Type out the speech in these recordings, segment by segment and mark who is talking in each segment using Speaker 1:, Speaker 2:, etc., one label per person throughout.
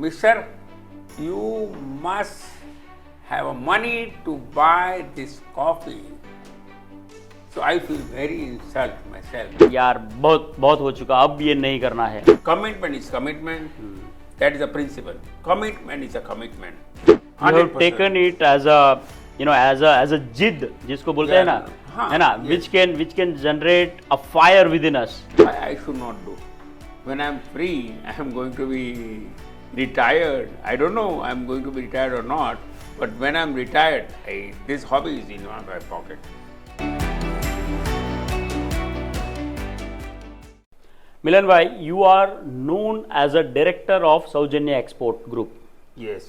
Speaker 1: Mister, you must have money to buy this coffee. So I feel very insulted myself.
Speaker 2: यार बहुत बहुत हो चुका, अब ये नहीं करना है.
Speaker 1: Commitment is commitment. That is the principle. Commitment is a commitment.
Speaker 2: You have taken it as a, you know, as a जिद जिसको बोलते हैं ना, है ना, which can generate a fire within us.
Speaker 1: I should not do. When I am free, I am going to be retired. I don't know I am going to be retired or not. But when I am retired, this hobby is in my pocket.
Speaker 2: Milan bhai, you are known as a director of Saujanya Export Group.
Speaker 1: Yes.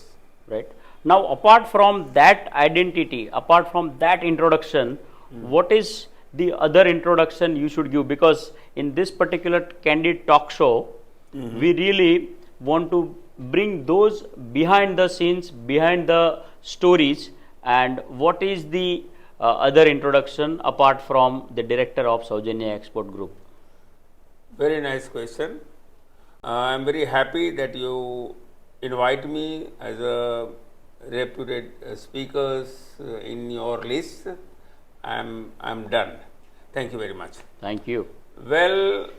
Speaker 2: Right. Now, apart from that identity, apart from that introduction, what is the other introduction you should give? Because in this particular Candid talk show, we really want to bring those behind the scenes, behind the stories, and what is the other introduction apart from the director of Saujanya Export Group?
Speaker 1: Very nice question. I am very happy that you invite me as a reputed speakers in your list. I am done. Thank you very much.
Speaker 2: Thank you.
Speaker 1: Well,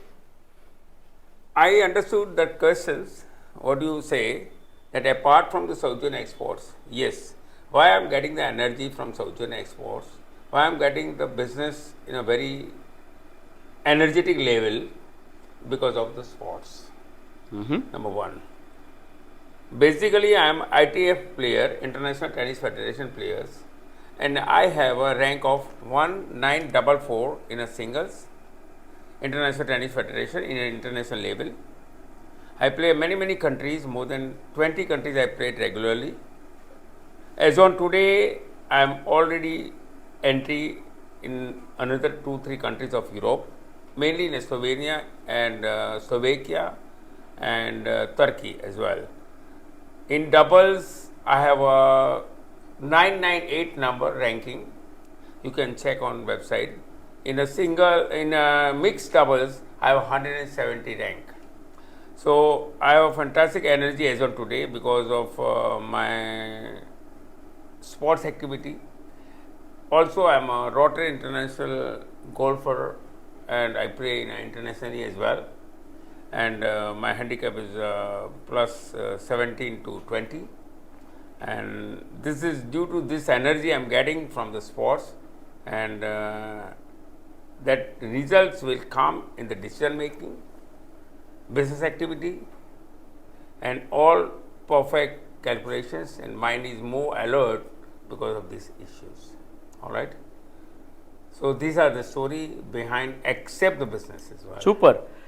Speaker 1: I understood that questions. What do you say? That apart from the Saujanya Exports, yes. Why I am getting the energy from Saujanya Exports? Why I am getting the business in a very energetic level? Because of the sports. Number one. Basically, I am ITF player, International Tennis Federation players, and I have a rank of 1944 in a singles, International Tennis Federation in an international level. I play many countries, more than 20 countries I played regularly. As on today, I am already entry in another 2-3 countries of Europe, mainly in Slovenia and Slovakia and Turkey as well. In doubles, I have a 998 number ranking. You can check on website. In a mixed doubles, I have 170 rank. So I have a fantastic energy as on today because of my sports activity. Also, I am a Rotary International golfer and I play internationally as well. And my handicap is plus 17 to 20. And this is due to this energy I am getting from the sports, and that results will come in the decision making, business activity, and all perfect calculations, and mind is more alert because of these issues. All right. So these are the story behind except the business as well.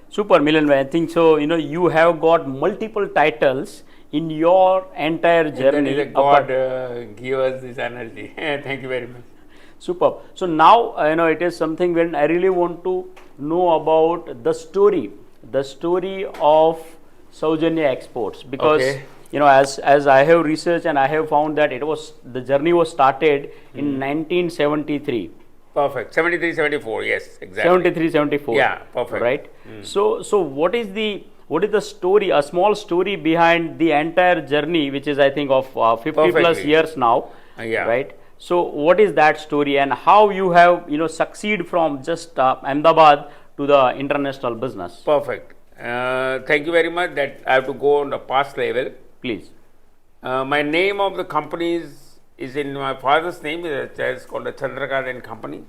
Speaker 2: Super Milan bhai. I think so. You know, you have got multiple titles in your entire journey.
Speaker 1: God give us this energy. Thank you very much.
Speaker 2: Superb. So now it is something when I really want to know about the story of Saujanya Exports, because as I have researched and I have found that the journey was started in 1973.
Speaker 1: Perfect. 73, 74. Yes, exactly.
Speaker 2: 73, 74.
Speaker 1: Yeah, perfect.
Speaker 2: Right. So what is the story? A small story behind the entire journey, which is I think of 50 plus years now. Right. So what is that story, and how you have succeed from just Ahmedabad to the international business?
Speaker 1: Perfect. Thank you very much. That I have to go on the past level.
Speaker 2: Please.
Speaker 1: My name of the company is in my father's name. It's called the Chandrakant and Company.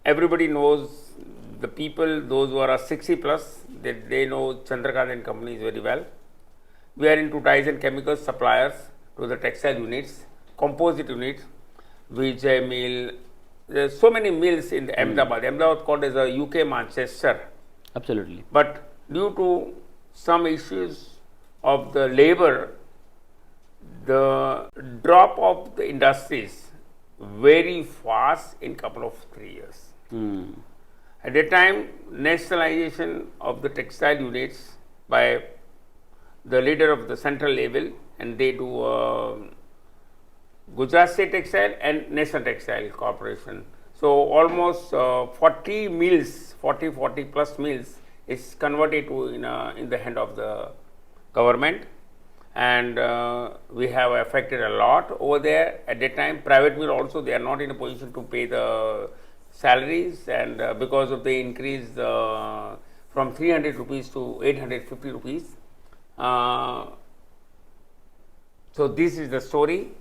Speaker 1: Everybody knows, the people, those who are 60 plus, they know Chandrakant and Company very well. We are into dyes and chemicals suppliers to the textile units, composite units, Vijay mill. There are so many mills in the Ahmedabad. Ahmedabad called as a UK Manchester.
Speaker 2: Absolutely.
Speaker 1: But due to some issues of the labor, the drop of the industries very fast in couple of 3 years. At that time, nationalization of the textile units by the leader of the central level, and they do Gujarat State Textile and National Textile Corporation. So almost 40 mills, 40 plus mills is converted to in the hand of the government. and we have affected a lot over there. At that time, private mill also, they are not in a position to pay the salaries, and because of the increase from 300 rupees to 850 rupees. So this is the story,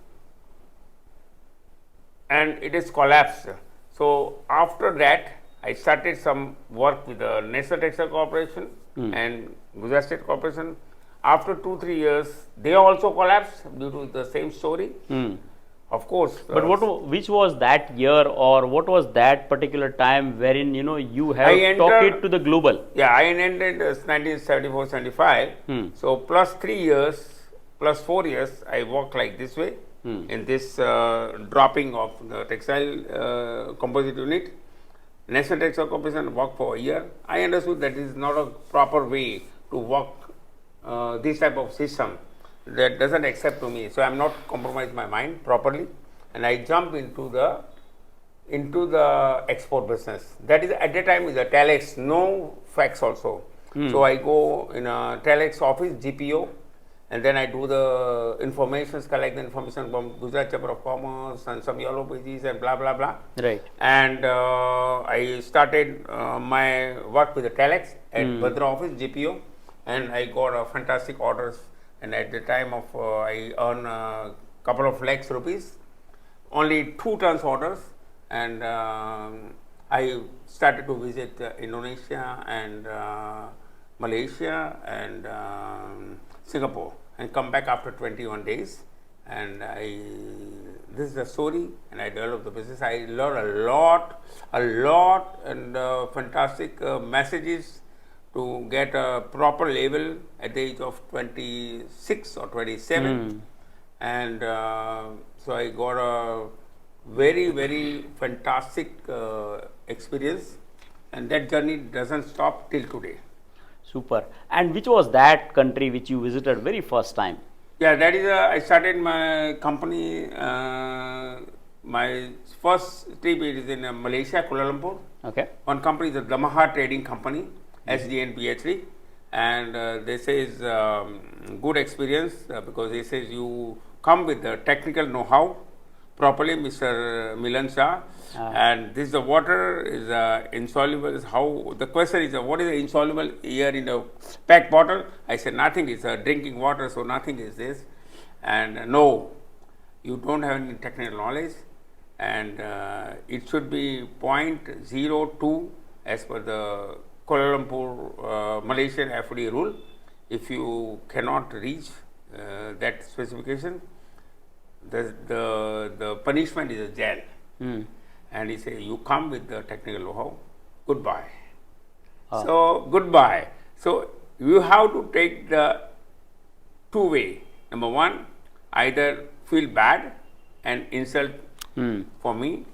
Speaker 1: and it is collapsed. So after that, I started some work with the National Textile Corporation and Gujarat State Corporation. After 2-3 years, they also collapsed due to the same story. Of course.
Speaker 2: But which was that year, or what was that particular time wherein you have talked it to the global?
Speaker 1: Yeah, I entered 1974-75. So plus 3 years, plus 4 years, I worked like this way in this dropping of the textile composite unit. National Textile Corporation worked for a year. I understood that this is not a proper way to work this type of system. That doesn't accept to me. So I am not compromised my mind properly, and I jump into the export business. That is at that time is a telex, no fax also. So I go in a telex office, GPO, and then I do the informations, collect the information from Gujarat Chamber of Commerce and some yellow pages and blah blah blah.
Speaker 2: Right.
Speaker 1: And I started my work with the telex at Badra office, GPO, and I got fantastic orders. And at the time of I earn a couple of lakhs rupees, only 2 tons orders, and I started to visit Indonesia and Malaysia and Singapore, and come back after 21 days. And this is the story, and I developed the business. I learned a lot, and fantastic messages to get a proper label at the age of 26 or 27. And so I got a very, very fantastic experience, and that journey doesn't stop till today.
Speaker 2: Super. And which was that country which you visited very first time?
Speaker 1: Yeah, that is I started my company, my first trip is in Malaysia, Kuala Lumpur.
Speaker 2: Okay.
Speaker 1: One company is the Damaha Trading Company, SDN PhD, and they says good experience because they says you come with the technical know-how properly, Mr. Milan Shah, and this the water is insoluble. Is how the question is what is the insoluble here in the packed bottle? I said nothing. It's drinking water, so nothing is this. And no, you don't have any technical knowledge, and it should be 0.02 as per the Kuala Lumpur Malaysian FD rule. If you cannot reach that specification, the punishment is a jail. And he said, you come with the technical know-how, goodbye. So goodbye. So you have to take the 2 way. Number one, either feel bad and insult for me,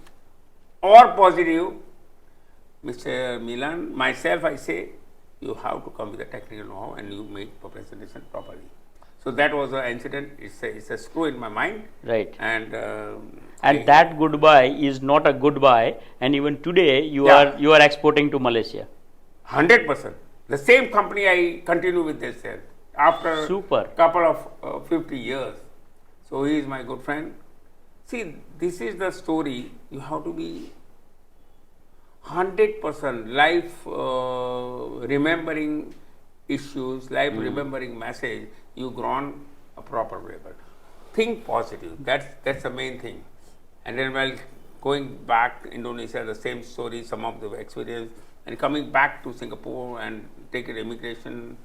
Speaker 1: or positive, Mr. Milan, myself, I say, you have to come with a technical know-how and you make the presentation properly. So that was an incident. It's a screw in my mind.
Speaker 2: Right.
Speaker 1: And
Speaker 2: that goodbye is not a goodbye. And even today, you are exporting to Malaysia.
Speaker 1: 100%. The same company I continue with this after
Speaker 2: Super.
Speaker 1: Couple of 50 years. So he is my good friend. See, this is the story. You have to be 100% life remembering issues, life remembering message. You grown a proper way, but think positive. That's the main thing. And then while going back to Indonesia, the same story, some of the experience, and coming back to Singapore and taking immigration,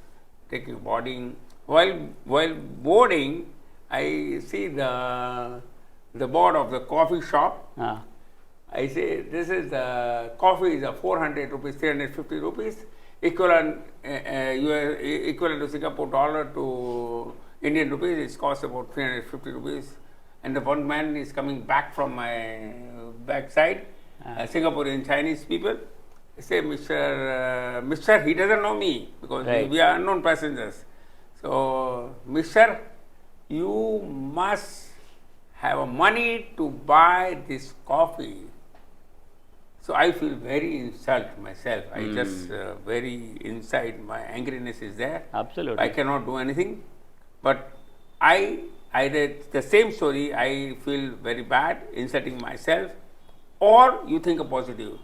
Speaker 1: taking boarding. While boarding, I see the board of the coffee shop. I say this is the coffee is a 400 rupees, 350 rupees, equivalent to Singapore dollar to Indian rupees. It costs about 350 rupees. And the one man is coming back from my backside, Singaporean Chinese people. I say, Mr. He doesn't know me because we are unknown passengers. So, Mr. You must have money to buy this coffee. So I feel very insulted myself. I just very inside my angriness is there.
Speaker 2: Absolutely.
Speaker 1: I cannot do anything. But I read the same story, I feel very bad insulting myself, or you think a positive.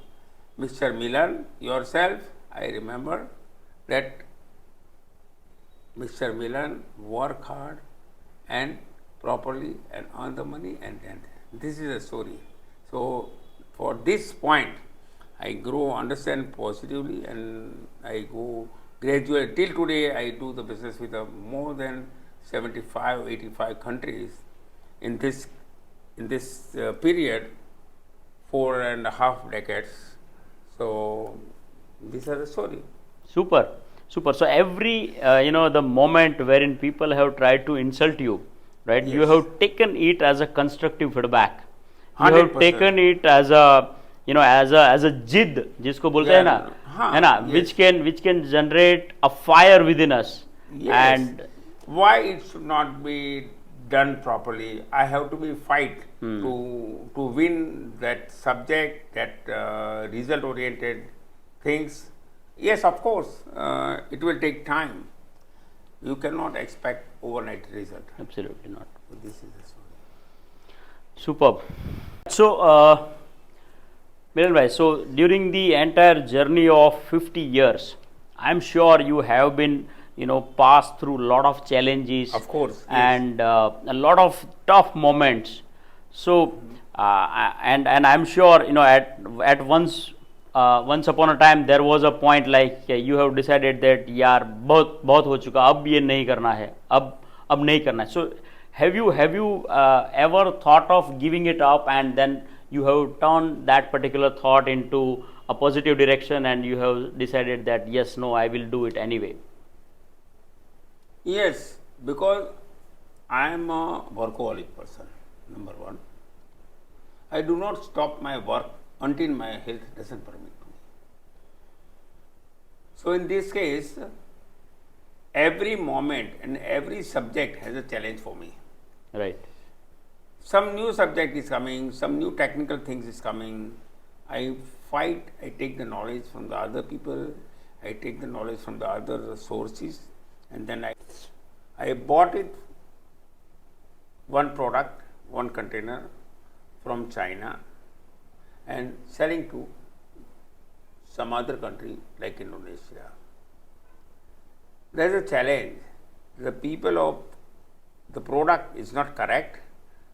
Speaker 1: Mr. Milan, yourself, I remember that Mr. Milan work hard and properly and earn the money, and this is a story. So for this point, I grow, understand positively, and I go gradually. Till today, I do the business with more than 75, 85 countries in this period, 4.5 decades. So these are the story.
Speaker 2: Super, super. So every the moment wherein people have tried to insult you, right? You
Speaker 1: Yes.
Speaker 2: have taken it as a constructive feedback. You have
Speaker 1: 100%.
Speaker 2: taken it as a as a jid, जिसको बोलते हैं ना,
Speaker 1: हाँ,
Speaker 2: है ना,
Speaker 1: yes.
Speaker 2: which can generate a fire within us.
Speaker 1: Yes.
Speaker 2: And
Speaker 1: Why it should not be done properly? I have to be fight to win that subject, that result oriented things. Yes, of course, it will take time. You cannot expect overnight result.
Speaker 2: absolutely not.
Speaker 1: So this is the story.
Speaker 2: Superb. So, Milan bhai, so during the entire journey of 50 years, I'm sure you have been, passed through a lot of challenges.
Speaker 1: Of course, yes.
Speaker 2: And a lot of tough moments. So, and I'm sure, at once upon a time there was a point like you have decided that यार बहुत हो चुका, अब ये नहीं करना है, अब नहीं करना है. So have you ever thought of giving it up, and then you have turned that particular thought into a positive direction, and you have decided that yes, no, I will do it anyway?
Speaker 1: Yes, because I am a workaholic person, number one. I do not stop my work until my health doesn't permit me. So in this case, every moment and every subject has a challenge for me.
Speaker 2: Right.
Speaker 1: Some new subject is coming, some new technical things is coming. I fight, I take the knowledge from the other people, I take the knowledge from the other sources, and then I bought it, one product, one container from China, and selling to some other country like Indonesia. There is a challenge. The people of the product is not correct,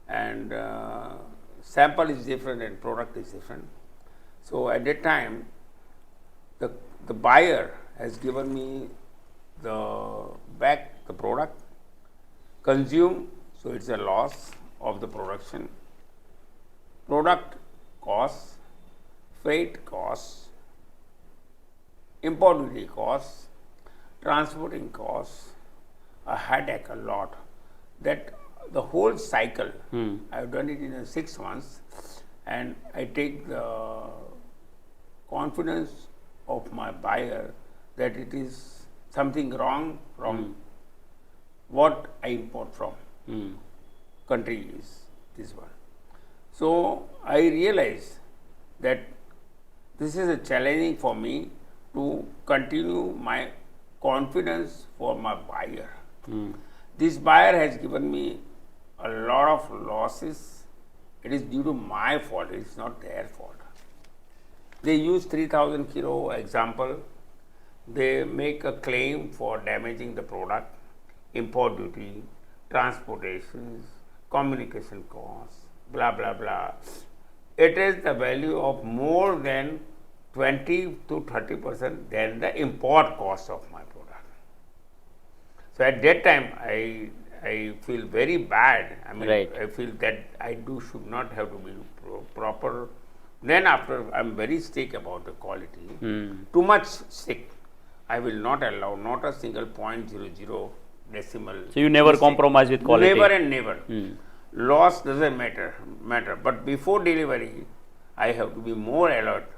Speaker 1: and sample is different and product is different. So at that time, the buyer has given me back the product, consume, so it's a loss of the production. Product costs, freight costs, import duty costs, transporting costs, a headache a lot. That the whole cycle, I've done it in 6 months, and I take the confidence of my buyer that it is something wrong from what I import from. Country is this one. So I realized that this is a challenging for me to continue my confidence for my buyer. This buyer has given me a lot of losses. It is due to my fault, it is not their fault. They use 3000 kilo example. They make a claim for damaging the product, import duty, transportations, communication costs, blah blah blah. It is the value of more than 20 to 30% than the import cost of my product. So at that time, I feel very bad. I mean,
Speaker 2: Right.
Speaker 1: I feel that I should not have to be proper. Then after, I'm very strict about the quality. Too much strict. I will not allow not a single 0.00 decimal.
Speaker 2: So you never
Speaker 1: mistake.
Speaker 2: compromise with quality?
Speaker 1: Never and never. Loss doesn't matter. But before delivery, I have to be more alert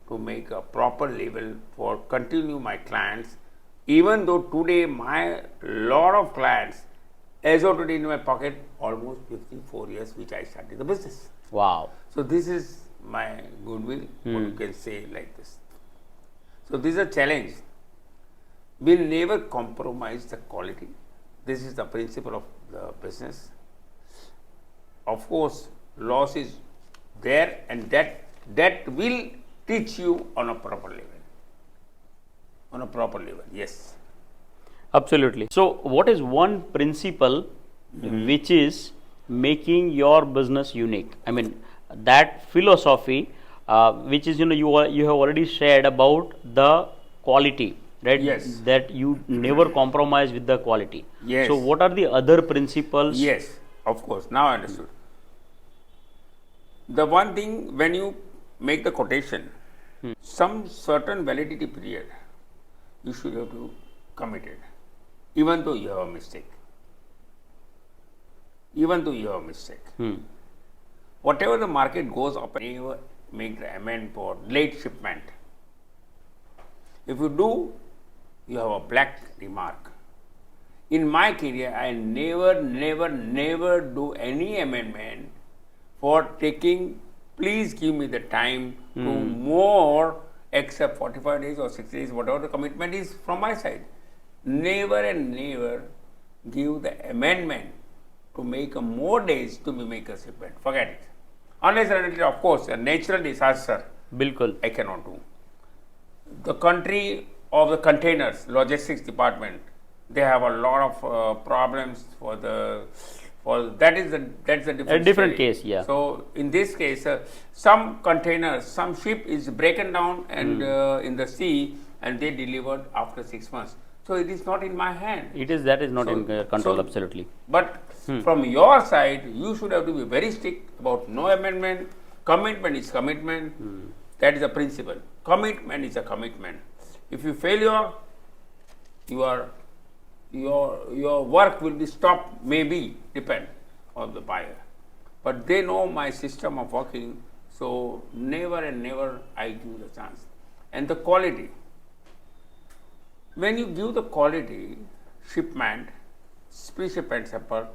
Speaker 1: to make a proper label for continue my clients. Even though today my lot of clients, as of today in my pocket, almost 54 years which I started the business.
Speaker 2: Wow.
Speaker 1: So this is my goodwill, what you can say like this. So this is a challenge. We'll never compromise the quality. This is the principle of the business. Of course, loss is there, and that will teach you on a proper level. On a proper level, yes.
Speaker 2: Absolutely. So, what is one principle which is making your business unique? I mean, that philosophy, which is, you have already shared about the quality, right?
Speaker 1: Yes.
Speaker 2: That you never compromise with the quality.
Speaker 1: Yes.
Speaker 2: So, what are the other principles?
Speaker 1: Yes, of course. Now I understood. The one thing, when you make the quotation, some certain validity period, you should have to commit it, even though you have a mistake. Even though you have a mistake. Whatever the market goes up, never make the amend for late shipment. If you do, you have a black remark. In my career, I never do any amendment for taking, please give me the time to more, except 45 days or 60 days, whatever the commitment is from my side. Never and never give the amendment to make a more days to make a shipment. Forget it. Unless and until, of course, a natural disaster,
Speaker 2: Bilkul.
Speaker 1: I cannot do. The country of the containers, logistics department, they have a lot of problems that's a different story.
Speaker 2: Case, yeah.
Speaker 1: So in this case, some containers, some ship is broken down and in the sea, and they delivered after 6 months. So it is not in my hand.
Speaker 2: That is not
Speaker 1: So-
Speaker 2: in control,
Speaker 1: so-
Speaker 2: absolutely.
Speaker 1: But from your side, you should have to be very strict about no amendment. Commitment is commitment. That is a principle. Commitment is a commitment. If you failure, your work will be stopped, maybe, depend on the buyer. But they know my system of working, so never and never I give the chance. And the quality. When you give the quality, shipment, pre-shipment sample,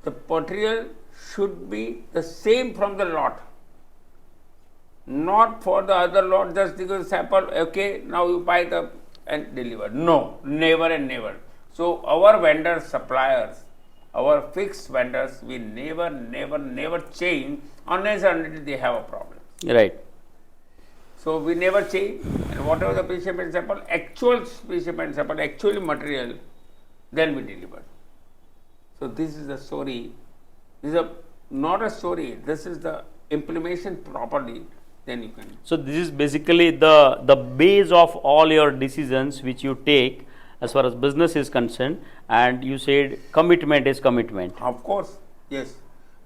Speaker 1: the material should be the same from the lot. Not for the other lot, just because sample, okay, now you buy the and deliver. No, never and never. So our vendors, suppliers, our fixed vendors, we never change unless and until they have a problem.
Speaker 2: Right.
Speaker 1: So we never change, and whatever the pre-shipment sample, actual pre-shipment sample, actually material, then we deliver. So this is the story. This is not a story. This is the implementation properly. Then you can.
Speaker 2: So this is basically the base of all your decisions which you take as far as business is concerned, and you said commitment is commitment.
Speaker 1: Of course, yes.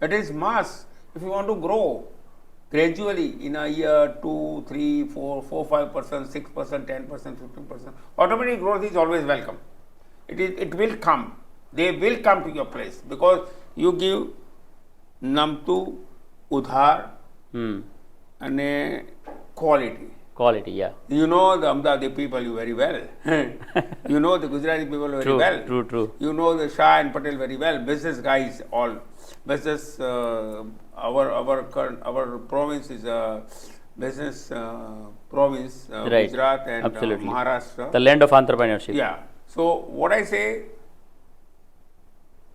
Speaker 1: It is mass. If you want to grow gradually in a year, 2, 3, 4, 5%, 6%, 10%, 15%, automatic growth is always welcome. It will come. They will come to your place because you give namtu, udhar, and quality.
Speaker 2: Quality, yeah.
Speaker 1: You know the Ahmedabadi people very well. You know the Gujarati people very well.
Speaker 2: True.
Speaker 1: You know the Shah and Patel very well. Business guys, all business. Our province is a business province.
Speaker 2: Right.
Speaker 1: Gujarat and
Speaker 2: Absolutely.
Speaker 1: Maharashtra.
Speaker 2: The land of entrepreneurship.
Speaker 1: Yeah. So what I say,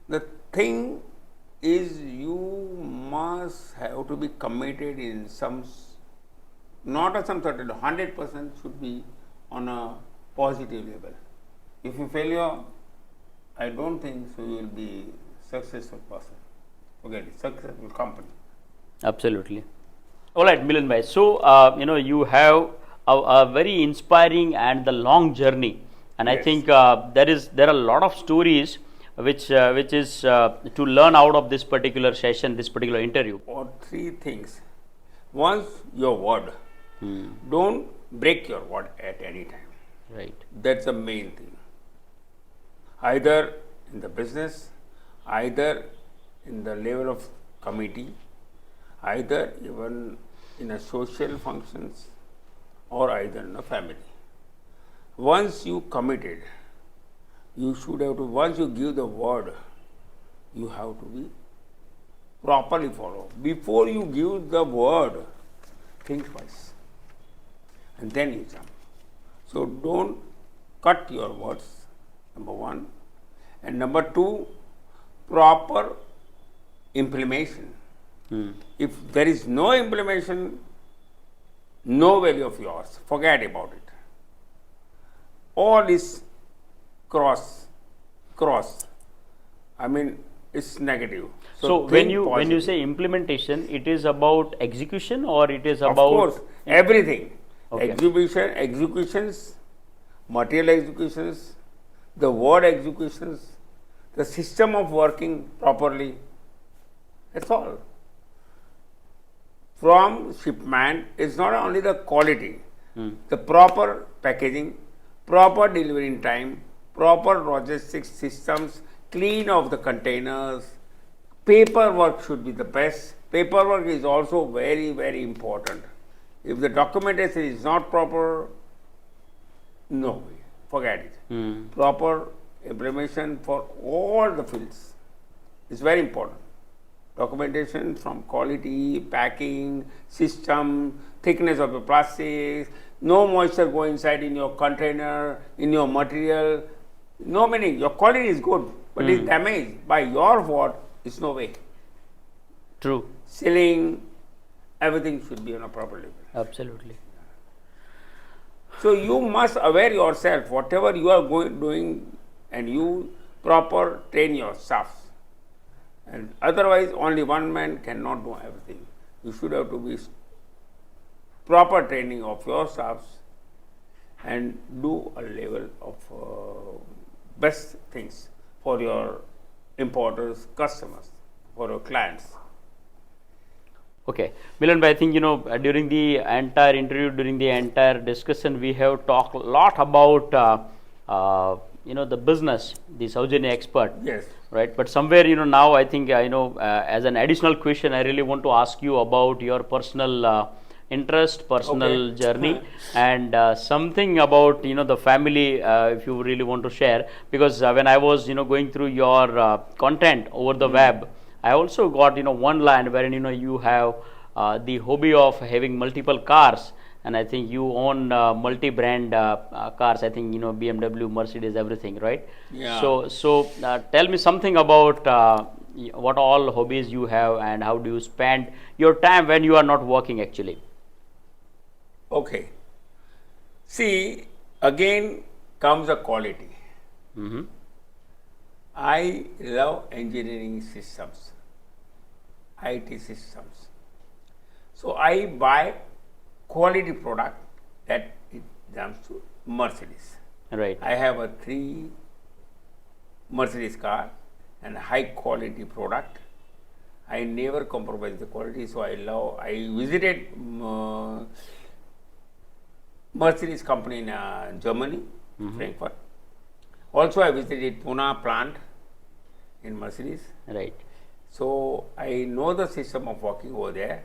Speaker 1: the thing is you must have to be committed in some, not a some certain, 100% should be on a positive level. If you failure, I don't think so you will be successful person. Forget it, successful company.
Speaker 2: Absolutely. All right, Milan bhai. So, you have a very inspiring and the long journey, and I
Speaker 1: Yes.
Speaker 2: think there are a lot of stories which is to learn out of this particular session, this particular interview.
Speaker 1: Or three things. Once your word, don't break your word at any time.
Speaker 2: Right.
Speaker 1: That's the main thing. Either in the business, either in the level of committee, either even in a social functions, or either in a family. Once you committed, you should have to, once you give the word, you have to be properly follow. Before you give the word, think twice. And then you jump. So don't cut your words, number one. And number two, proper implementation. If there is no implementation, no value of yours, forget about it. All is cross. I mean, it's negative.
Speaker 2: So when
Speaker 1: think
Speaker 2: you
Speaker 1: positive.
Speaker 2: say implementation, it is about execution or it is
Speaker 1: Of
Speaker 2: about
Speaker 1: course, everything.
Speaker 2: Okay.
Speaker 1: Executions, material executions, the word executions, the system of working properly. That's all. From shipment, it's not only the quality, the proper packaging, proper delivery in time, proper logistics systems, clean of the containers, paperwork should be the best. Paperwork is also very, very important. If the documentation is not proper, no way, forget it. Proper implementation for all the fields is very important. Documentation from quality, packing, system, thickness of the plastics, no moisture go inside in your container, in your material. No meaning, your quality is good, but it's damaged by your fault, it's no way.
Speaker 2: true?
Speaker 1: Sealing, everything should be on a proper level.
Speaker 2: Absolutely.
Speaker 1: So you must aware yourself, whatever you are doing, and you proper train your staff. And otherwise, only one man cannot do everything. You should have to be proper training of your staffs and do a level of best things for your importers, customers, for your clients.
Speaker 2: Okay, Milan, I think during the entire interview, during the entire discussion, we have talked a lot about the business, the Saujanya Expert.
Speaker 1: Yes.
Speaker 2: Right, but somewhere now I think as an additional question, I really want to ask you about your personal interest, personal journey, and something about the family, if you really want to share. Because when I was going through your content over the web, I also got one line wherein you have the hobby of having multiple cars, and I think you own multi-brand cars. I think BMW, Mercedes, everything, right?
Speaker 1: Yeah.
Speaker 2: So tell me something about what all hobbies you have and how do you spend your time when you are not working actually.
Speaker 1: Okay. See, again comes the quality. I love engineering systems, IT systems. So I buy quality product that it comes to Mercedes.
Speaker 2: Right.
Speaker 1: I have a 3 Mercedes car and high quality product. I never compromise the quality, so I visited Mercedes company in Germany, Frankfurt. Also, I visited Pune plant in Mercedes.
Speaker 2: Right.
Speaker 1: So I know the system of working over there.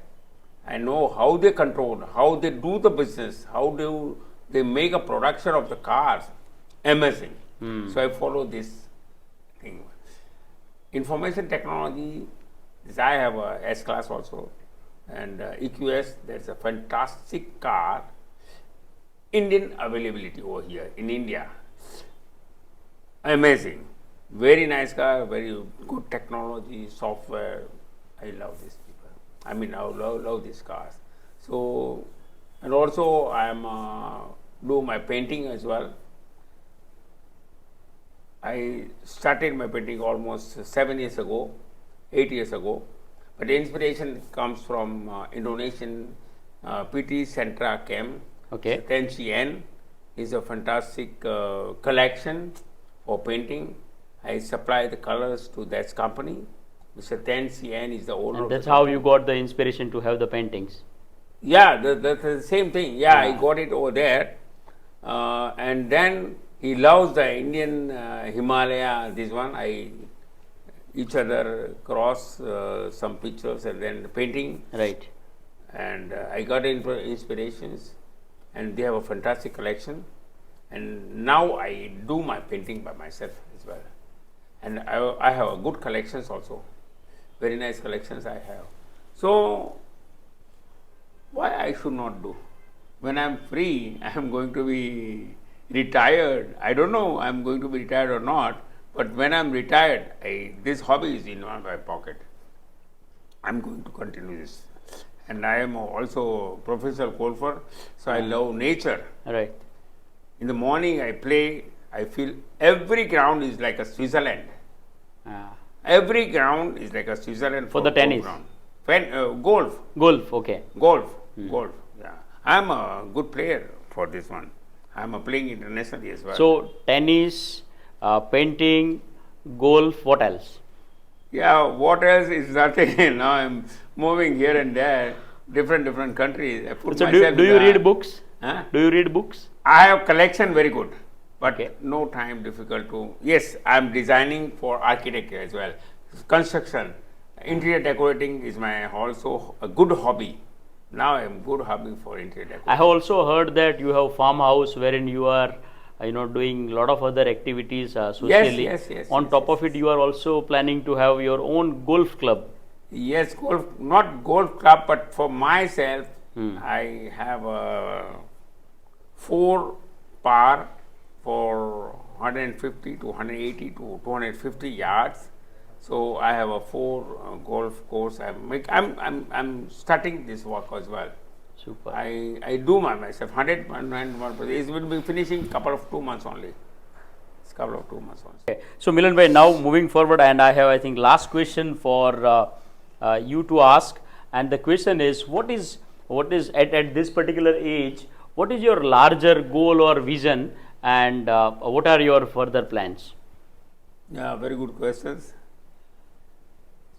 Speaker 1: I know how they control, how they do the business, how do they make a production of the cars. Amazing. So I follow this thing. Information technology, I have a S class also, and EQS. That's a fantastic car. Indian availability over here in India. Amazing. Very nice car, very good technology, software. I love these people. I mean, I love these cars. So, and also I am do my painting as well. I started my painting almost 7 years ago, 8 years ago. But the inspiration comes from Indonesian PT Sentra Chem.
Speaker 2: Okay.
Speaker 1: 10CN is a fantastic collection for painting. I supply the colors to that company. Mr. 10CN is the owner.
Speaker 2: And
Speaker 1: of
Speaker 2: that's
Speaker 1: the
Speaker 2: how
Speaker 1: company.
Speaker 2: you got the inspiration to have the paintings.
Speaker 1: Yeah, the same thing. Yeah, I got it over there. And then he loves the Indian Himalaya, this one. Each other cross some pictures and then the painting.
Speaker 2: Right.
Speaker 1: And I got inspirations, and they have a fantastic collection. And now I do my painting by myself as well. And I have a good collections also. Very nice collections I have. So, why I should not do? When I am free, I am going to be retired. I don't know I am going to be retired or not, But when I'm retired, this hobby is in my pocket. I'm going to continue this. And I am also professional golfer, so I love nature.
Speaker 2: Right.
Speaker 1: In the morning I play, I feel every ground is like a Switzerland. Every ground is like a Switzerland
Speaker 2: For the tennis?
Speaker 1: Golf.
Speaker 2: Golf, okay.
Speaker 1: Golf. Yeah. I'm a good player for this one. I'm playing internationally as well.
Speaker 2: So, tennis, painting, golf, what else?
Speaker 1: Yeah, what else is nothing. Now I'm moving here and there, different countries. I put
Speaker 2: So,
Speaker 1: myself
Speaker 2: do you read books?
Speaker 1: Huh?
Speaker 2: Do you read books?
Speaker 1: I have collection very good, but
Speaker 2: Okay.
Speaker 1: no time difficult to. Yes, I'm designing for architecture as well. Construction, interior decorating is my also a good hobby. Now I'm good hobby for interior decorating.
Speaker 2: I have also heard that you have farmhouse wherein you are doing a lot of other activities socially.
Speaker 1: yes,
Speaker 2: On
Speaker 1: yes,
Speaker 2: top
Speaker 1: yes,
Speaker 2: of it, you are also planning to have your own golf club.
Speaker 1: Yes, golf, not golf club, but for myself, I have a 4 par for 150 to 180 to 250 yards. So I have a 4 golf course. I'm starting this work as well.
Speaker 2: Super.
Speaker 1: I do myself 100%. It will be finishing couple of 2 months only. It's couple of 2 months only.
Speaker 2: Okay. So Milan bhai, now moving forward, and I have, I think, last question for you to ask, and the question is, what is at this particular age, what is your larger goal or vision, and what are your further plans?
Speaker 1: Yeah, very good questions.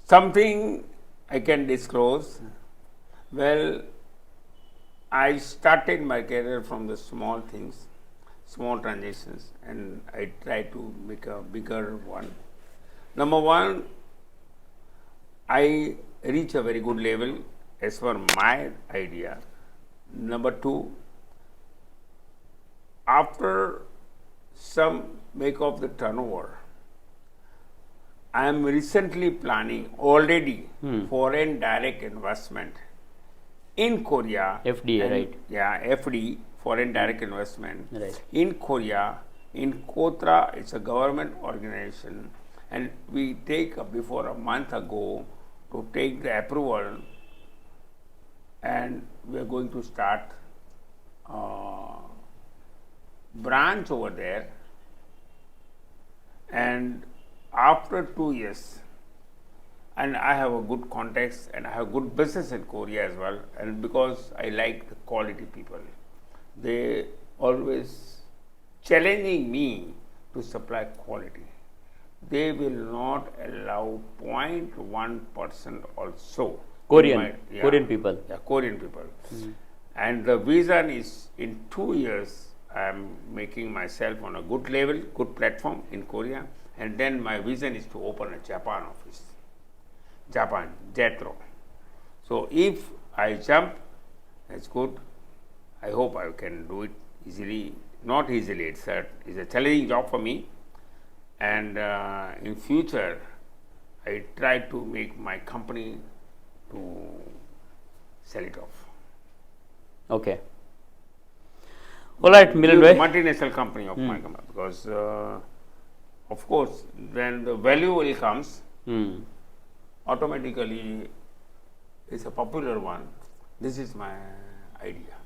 Speaker 1: Something I can disclose. Well, I started my career from the small things, small transactions, and I try to make a bigger one. Number one, I reach a very good level as per my idea. Number two, after some make of the turnover, I am recently planning already foreign direct investment in Korea.
Speaker 2: FDI, right?
Speaker 1: Yeah, FD, foreign direct investment
Speaker 2: Right.
Speaker 1: in Korea. In Kotra, it's a government organization, and we take before a month ago to take the approval, and we are going to start branch over there. And after 2 years, and I have a good contacts and I have good business in Korea as well, and because I like the quality people, they always challenging me to supply quality. They will not allow 0.1% also.
Speaker 2: Korean people.
Speaker 1: Yeah, Korean people. And the vision is in 2 years, I am making myself on a good level, good platform in Korea, and then my vision is to open a Japan office. Japan, JETRO. So if I jump, that's good. I hope I can do it easily. Not easily, it's a challenging job for me. And in future, I try to make my company to sell it off.
Speaker 2: Okay. All right, Milan bhai.
Speaker 1: Multinational company of my company, because of course, when the value will comes, automatically it's a popular one. This is my idea.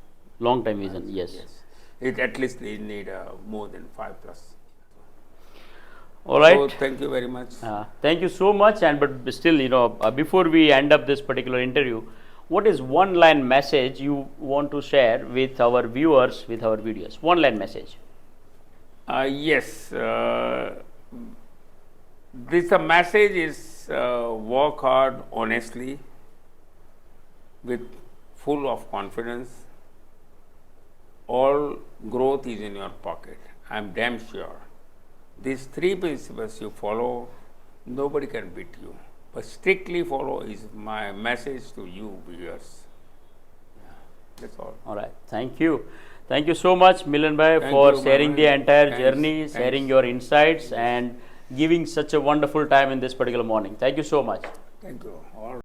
Speaker 2: Long time vision, yes.
Speaker 1: It at least they need more than 5+.
Speaker 2: All right.
Speaker 1: So thank you very much.
Speaker 2: Thank you so much. And but still, before we end up this particular interview, what is one line message you want to share with our viewers, with our videos? One line message.
Speaker 1: Yes. This message is work hard honestly, with full of confidence. All growth is in your pocket. I am damn sure. These 3 principles you follow, nobody can beat you. But strictly follow is my message to you viewers. Yeah, that's all.
Speaker 2: All right. Thank you. Thank you so much, Milan bhai,
Speaker 1: Thank
Speaker 2: for
Speaker 1: you,
Speaker 2: sharing the
Speaker 1: Manan.
Speaker 2: entire
Speaker 1: Thanks.
Speaker 2: journey,
Speaker 1: Thanks.
Speaker 2: sharing your insights, and giving such a wonderful time in this particular morning. Thank you so much.
Speaker 1: Thank you. All